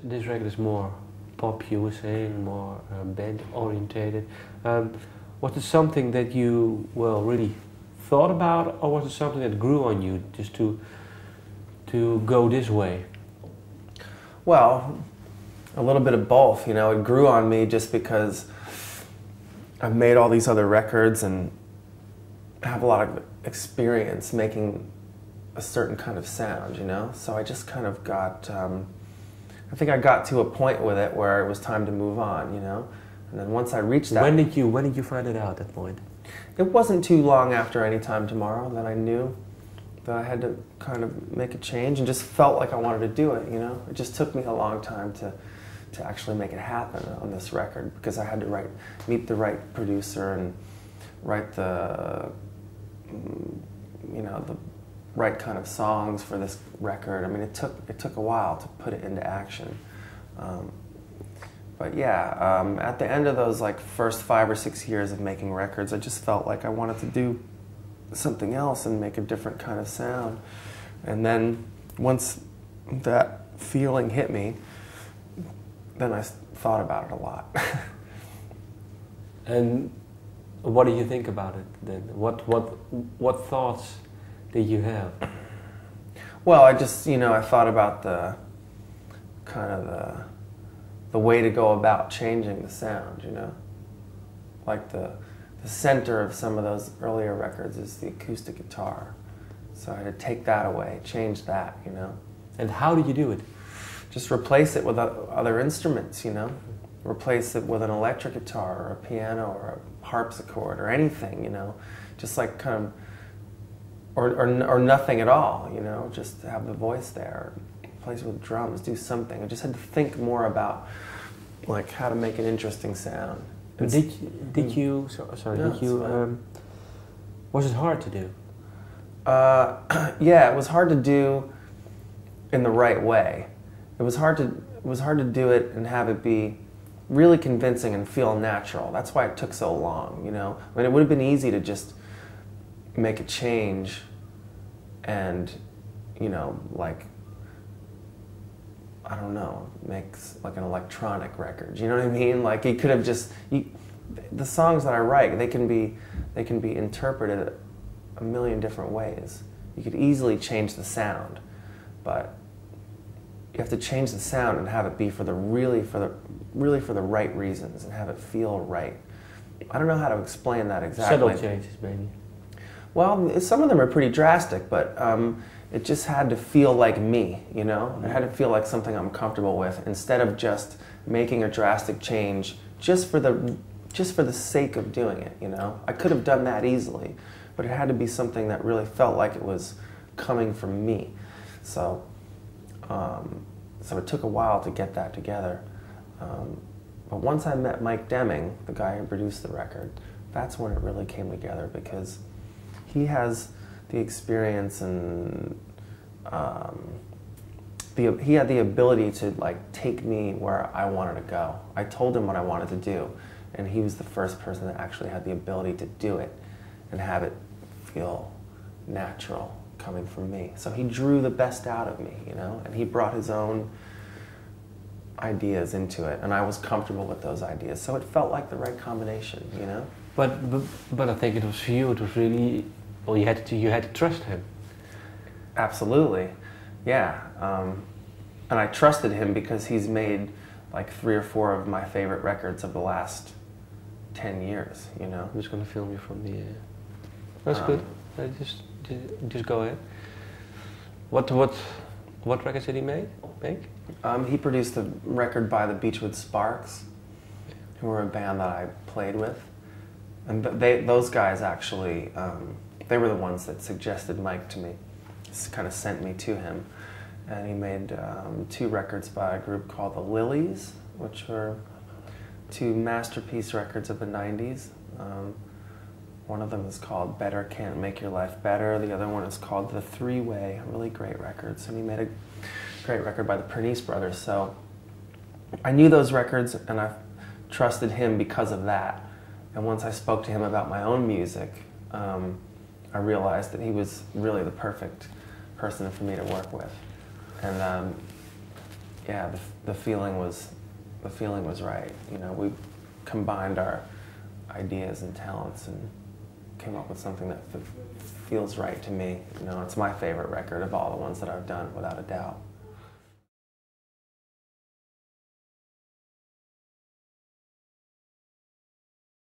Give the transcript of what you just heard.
This record is more pop, you were saying, more band orientated. Was it something that you really thought about, or was it something that grew on you just to go this way? Well, a little bit of both. You know, it grew on me just because I've made all these other records and have a lot of experience making a certain kind of sound, you know? So I just kind of got, I think I got to a point with it where it was time to move on, you know? And then once I reached that... When did you find it out, that point? It wasn't too long after Any Time Tomorrow that I knew that I had to kind of make a change, and just felt like I wanted to do it, you know? It just took me a long time to actually make it happen on this record, because I had to meet the right producer and write the, you know, the right kind of songs for this record. I mean, it took a while to put it into action. But yeah, at the end of those first 5 or 6 years of making records, I just felt like I wanted to do something else and make a different kind of sound. And then once that feeling hit me, then I thought about it a lot. And what do you think about it then? What thoughts did you have? Well, I just, you know, I thought about the kind of the way to go about changing the sound, you know? Like the center of some of those earlier records is the acoustic guitar. So I had to take that away, change that, you know? And how did you do it? Just replace it with other instruments, you know? Replace it with an electric guitar or a piano or a harpsichord or anything, you know? Just like kind of, or nothing at all, you know? Just have the voice there. Replace it with drums, do something. I just had to think more about like how to make an interesting sound. Was it hard to do? Yeah, it was hard to do in the right way. It was hard to do it and have it be really convincing and feel natural. That's why it took so long, you know? I mean, it would have been easy to just make a change and, you know, like, I don't know, makes like an electronic record. You know what I mean? Like, you could have just, the songs that I write, they can be interpreted a million different ways. You could easily change the sound, but you have to change the sound and have it be really for the right reasons and have it feel right. I don't know how to explain that exactly. Subtle changes, maybe. Well, some of them are pretty drastic, but it just had to feel like me, you know? It had to feel like something I'm comfortable with, instead of just making a drastic change just for the sake of doing it, you know? I could have done that easily, but it had to be something that really felt like it was coming from me. So it took a while to get that together. But once I met Mike Deming, the guy who produced the record, that's when it really came together, because he has the experience and he had the ability to like take me where I wanted to go. I told him what I wanted to do, and he was the first person that actually had the ability to do it and have it feel natural coming from me. So he drew the best out of me, you know, and he brought his own ideas into it, and I was comfortable with those ideas. So it felt like the right combination, you know. But I think it was for you. It was really, well, you had to trust him. Absolutely, yeah. And I trusted him because he's made like 3 or 4 of my favorite records of the last 10 years, you know. I'm just going to film you from the. That's good. Just go ahead. What records did he make? He produced the record by the Beachwood Sparks, who were a band that I played with, and those guys actually, they were the ones that suggested Mike to me, kind of sent me to him, and he made 2 records by a group called the Lilies, which were 2 masterpiece records of the 90s. One of them is called Better Can't Make Your Life Better. The other one is called The Three-Way, really great records. And he made a great record by the Paradiso brothers. So I knew those records, and I trusted him because of that. And once I spoke to him about my own music, I realized that he was really the perfect person for me to work with. And yeah, the feeling was right. You know, we combined our ideas and talents and came up with something that feels right to me. You know, it's my favorite record of all the ones that I've done, without a doubt.